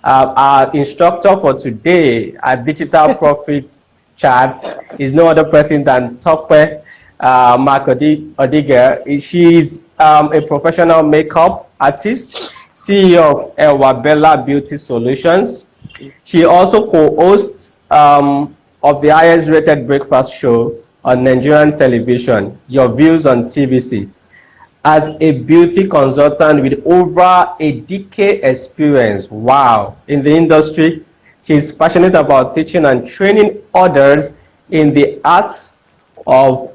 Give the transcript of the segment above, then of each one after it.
Our instructor for today, our digital profits chat, is no other person than Tope Odigie. She's a professional makeup artist, CEO of Elwabella Beauty Solutions. She also co-hosts of the highest rated breakfast show on Nigerian television, Your Views on TVC. As a beauty consultant with over a decade experience, wow, in the industry, she's passionate about teaching and training others in the art of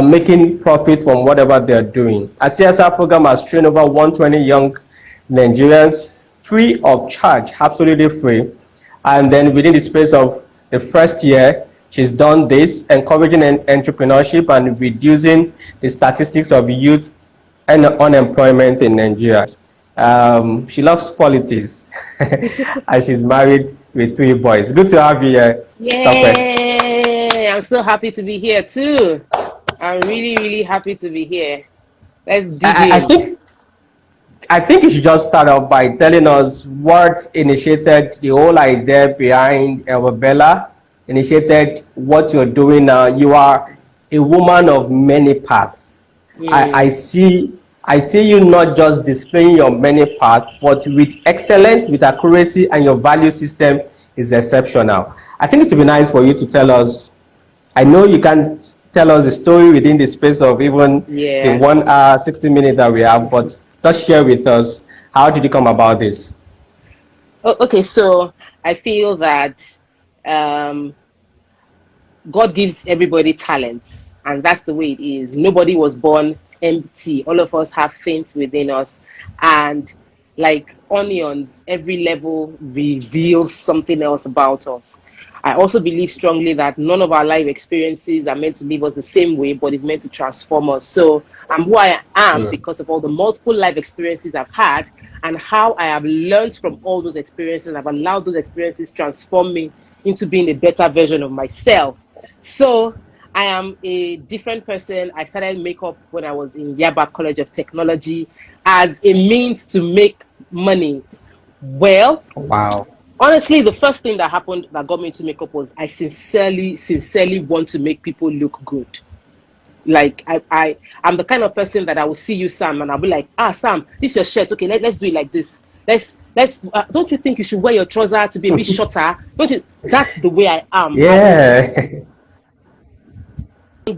making profit from whatever they're doing. A CSR program has trained over 120 young Nigerians free of charge, absolutely free. And then within the space of the first year, she's done this, encouraging entrepreneurship and reducing the statistics of youth and unemployment in Nigeria. She loves qualities, and she's married with 3 boys. Good to have you here, Tope. Yay! I'm so happy to be here too. I'm really, really happy to be here. Let's dig I in. think I think you should just start off by telling us what initiated the whole idea behind Bella, initiated what you're doing now. You are a woman of many paths. I see you not just displaying your many paths, but with excellence, with accuracy, and your value system is exceptional. I think it would be nice for you to tell us. I know you can't tell us the story within the space of even the Yeah. 1 hour, 60 minutes that we have, but just share with us, how did you come about this? Okay, so I feel that um, God gives everybody talents, and that's the way it is. Nobody was born empty. All of us have things within us, and like onions, every level reveals something else about us. I also believe strongly that none of our life experiences are meant to leave us the same way, but is meant to transform us. So I'm who I am Mm. because of all the multiple life experiences I've had and how I have learned from all those experiences. I've allowed those experiences transform me into being a better version of myself. So I am a different person. I started makeup when I was in Yaba College of Technology as a means to make money. Well, Wow. honestly, the first thing that happened that got me into makeup was I sincerely want to make people look good. Like I'm the kind of person that I will see you, Sam, and I'll be like, Sam, this is your shirt. Okay, let's do it like this. Let's don't you think you should wear your trouser to be a bit shorter? Don't you? That's the way I am. Yeah.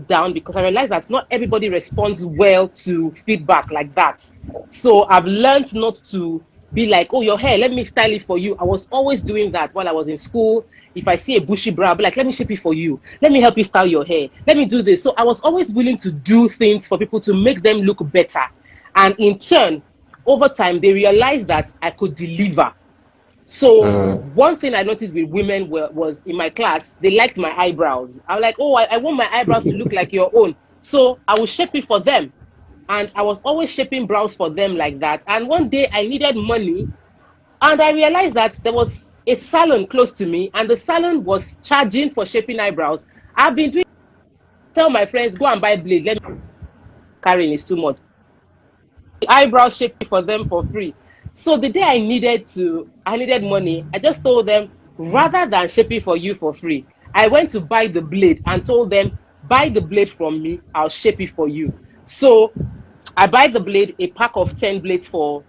Down because I realized that not everybody responds well to feedback like that. So I've learned not to be like, oh, your hair, let me style it for you. I was always doing that while I was in school. If I see a bushy brow, I'll be like, let me shape it for you. Let me help you style your hair. Let me do this. So I was always willing to do things for people to make them look better. And in turn, over time, they realized that I could deliver. So Mm. one thing I noticed with women was in my class, they liked my eyebrows. I was like, oh, I want my eyebrows to look like your own. So I will shape it for them. And I was always shaping brows for them like that. And one day I needed money and I realized that there was a salon close to me and the salon was charging for shaping eyebrows. I've been doing, tell my friends, go and buy blade. Let me carrying is too much. Eyebrow shaping for them for free. So the day I needed money, I just told them, rather than shaping for you for free, I went to buy the blade and told them, buy the blade from me, I'll shape it for you. So I buy the blade, a pack of 10 blades for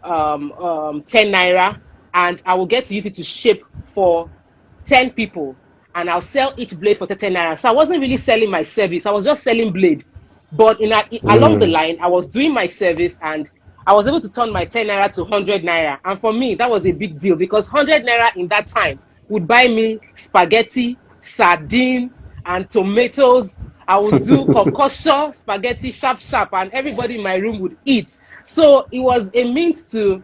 10 naira, and I will get to use it to shape for 10 people, and I'll sell each blade for 10 naira. So I wasn't really selling my service, I was just selling blade. But along the Mm. line, I was doing my service and I was able to turn my 10 naira to 100 naira. And for me, that was a big deal because 100 naira in that time would buy me spaghetti, sardine, and tomatoes. I would do concoction, spaghetti, sharp, sharp, and everybody in my room would eat. So it was a means to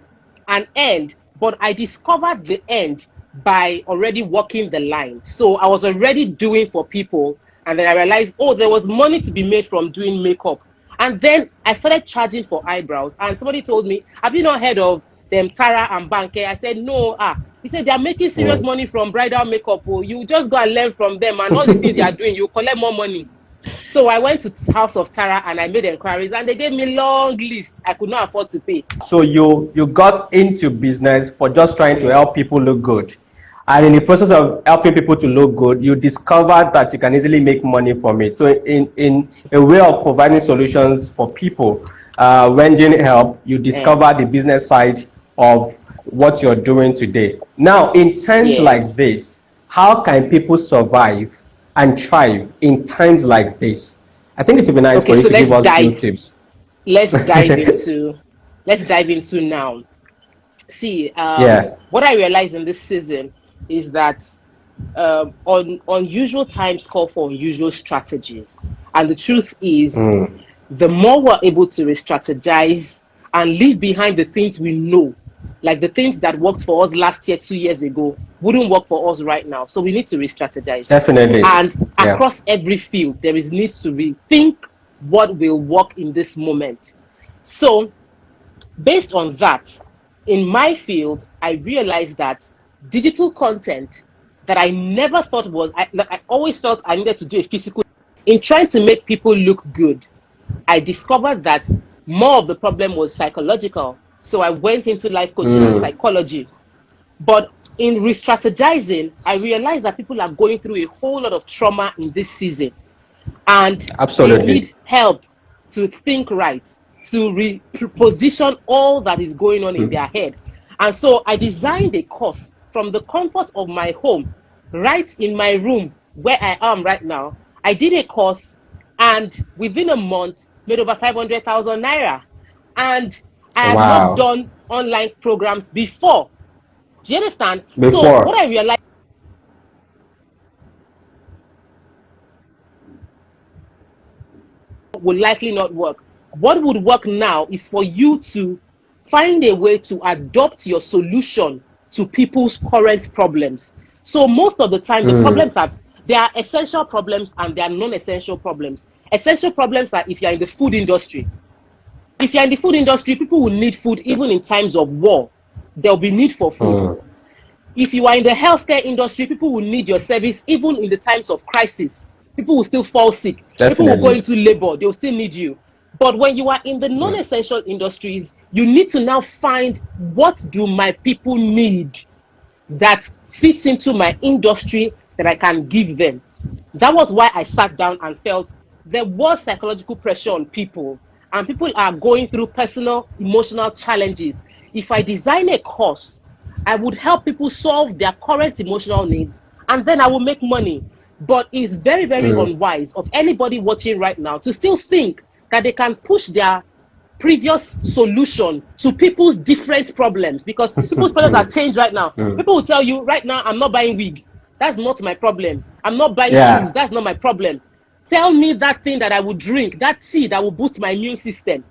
an end, but I discovered the end by already walking the line. So I was already doing for people, and then I realized, oh, there was money to be made from doing makeup. And then I started charging for eyebrows, and somebody told me, have you not heard of them, Tara and Banke? I said, no. He said, they are making serious Mm. money from bridal makeup. Oh, you just go and learn from them, and all these things you are doing, you collect more money. So I went to House of Tara and I made inquiries, and they gave me long list I could not afford to pay. So you got into business for just trying to help people look good. And in the process of helping people to look good, you discovered that you can easily make money from it. So in a way of providing solutions for people, when you need help, you discover the business side of what you're doing today. Now, in times like Yes. this, how can people survive and thrive in times like this? I think it would be nice Okay, for you so to give us few tips. let's dive into let's dive into now. See, Yeah. what I realized in this season is that unusual times call for unusual strategies. And the truth is, Mm. the more we're able to re-strategize and leave behind the things we know, like the things that worked for us last year, 2 years ago, wouldn't work for us right now. So we need to re-strategize. Definitely. And Yeah. across every field, there is needs to rethink what will work in this moment. So based on that, in my field, I realized that digital content that I never thought I always felt I needed to do a physical. In trying to make people look good, I discovered that more of the problem was psychological. So I went into life coaching and Mm. psychology. But in re strategizing, I realized that people are going through a whole lot of trauma in this season, and they Absolutely. need help to think right, to reposition all that is going on in Mm. their head. And so I designed a course from the comfort of my home, right in my room where I am right now. I did a course, and within a month made over 500,000 naira. And I had not Wow. done online programs before. Do you understand? So what Before. I realized will likely not work. What would work now is for you to find a way to adopt your solution to people's current problems. So most of the time, the Mm. problems are there are essential problems and there are non-essential problems. Essential problems are if you're in the food industry. If you're in the food industry, people will need food even in times of war. There'll be need for food. Mm. If you are in the healthcare industry, people will need your service even in the times of crisis. People will still fall sick. People will go Definitely. into labor. They'll still need you. But when you are in the Mm. non-essential industries, you need to now find what do my people need that fits into my industry that I can give them. That was why I sat down and felt there was psychological pressure on people, and people are going through personal, emotional challenges. If I design a course, I would help people solve their current emotional needs, and then I will make money. But it's very, very Mm. unwise of anybody watching right now to still think that they can push their previous solution to people's different problems, because people's problems Mm. have changed right now. Mm. People will tell you right now, I'm not buying wig. That's not my problem. I'm not buying shoes. Yeah. That's not my problem. Tell me that thing that I would drink, that tea that will boost my immune system.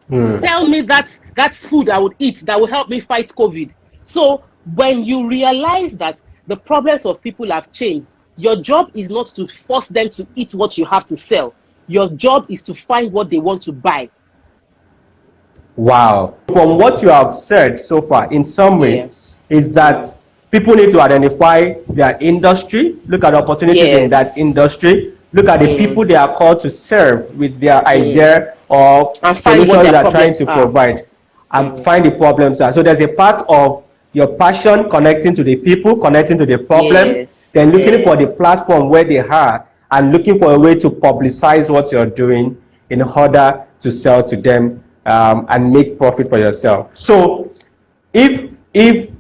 Mm. Tell me that's food I would eat that will help me fight COVID. So when you realize that the problems of people have changed, your job is not to force them to eat what you have to sell. Your job is to find what they want to buy. Wow. From what you have said so far, in Yeah. summary, is Mm. that people need to identify their industry, look at opportunities in that Yes. industry, look at the Mm. people they are called to serve with their Mm. idea or And find what solutions their they are trying problems to are. provide, and Mm. find the problems are. So there's a part of your passion connecting to the people, connecting to the problem, Yes. then looking Yeah. for the platform where they are and looking for a way to publicize what you're doing in order to sell to them, and make profit for yourself. So if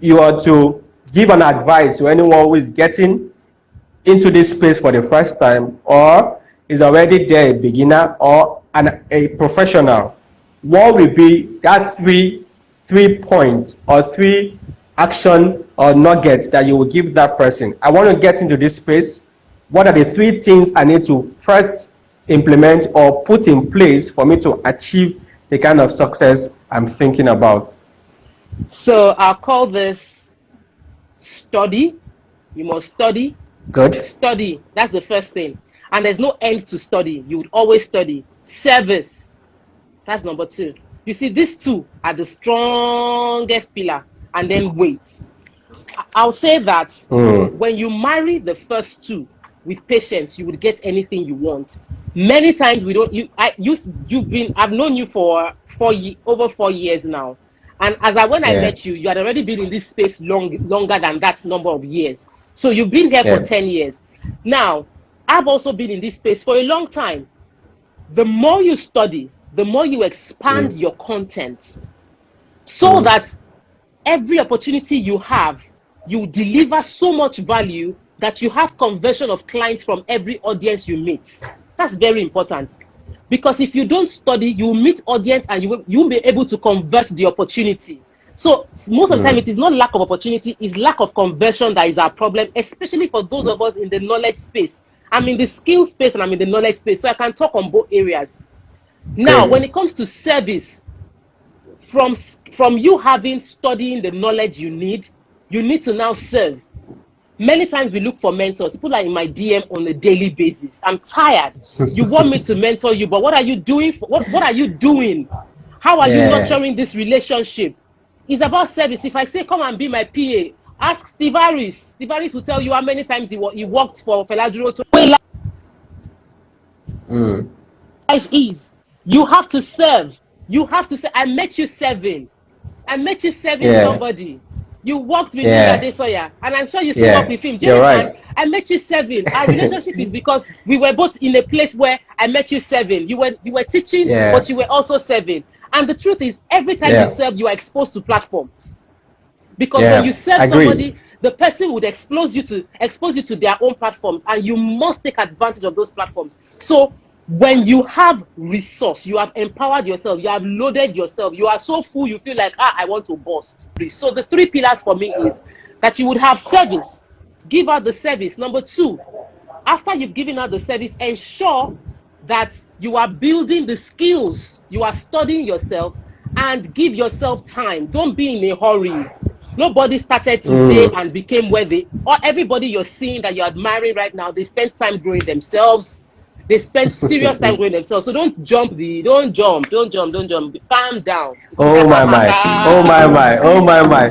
you are to give an advice to anyone who is getting into this space for the first time, or is already there, a beginner or a professional, what will be that three points or three action or nuggets that you will give that person? I want to get into this space. What are the three things I need to first implement or put in place for me to achieve the kind of success I'm thinking about? So I'll call this study. You must study. Good. Study. That's the first thing. And there's no end to study. You would always study. Service. That's number two. You see, these two are the strongest pillar. And then wait. I'll say that Mm. when you marry the first two, with patience, you would get anything you want. Many times we don't. I've known you for over 4 years now, and when I Yeah. met you, you had already been in this space longer than that number of years. So you've been here for Yeah. 10 years. Now, I've also been in this space for a long time. The more you study, the more you expand Mm. your content, so Mm. that every opportunity you have, you deliver so much value that you have conversion of clients from every audience you meet. That's very important. Because if you don't study, you meet audience and you'll be able to convert the opportunity. So most of the time, Mm. it is not lack of opportunity, it's lack of conversion that is our problem, especially for those of us in the knowledge space. I'm in the skill space and I'm in the knowledge space, so I can talk on both areas. Now, when Great. it comes to service, from you having studying the knowledge you need to now serve. Many times we look for mentors. People are in my DM on a daily basis. I'm tired. You want me to mentor you, but what are you doing? What are you doing? How are you Yeah. nurturing this relationship? It's about service. If I say, come and be my PA, ask Steve Harris. Steve Harris will tell you how many times he worked for Feladuro to Mm. life is. You have to serve. You have to say, I met you serving. I met you serving Yeah. somebody. You worked with Nuri Yeah. Adesoya, and I'm sure you still work Yeah. with him. You're Jonathan, right. I met you serving. Our relationship is because we were both in a place where I met you serving. You were teaching, Yeah. but you were also serving. And the truth is, every time you Yeah. serve, you are exposed to platforms. Because when you Yeah. serve Agree. somebody, the person would expose you to their own platforms, and you must take advantage of those platforms. So when you have resource, you have empowered yourself, you have loaded yourself, you are so full, you feel like, I want to burst. So the 3 pillars for me is that you would have service, give out the service. Number 2, after you've given out the service, ensure that you are building the skills, you are studying yourself, and give yourself time. Don't be in a hurry. Nobody started today Mm. and became where or everybody you're seeing that you're admiring right now, they spent time growing themselves. They spent serious time growing themselves. So don't jump. Calm down. Oh my my. Oh my my. Oh my my.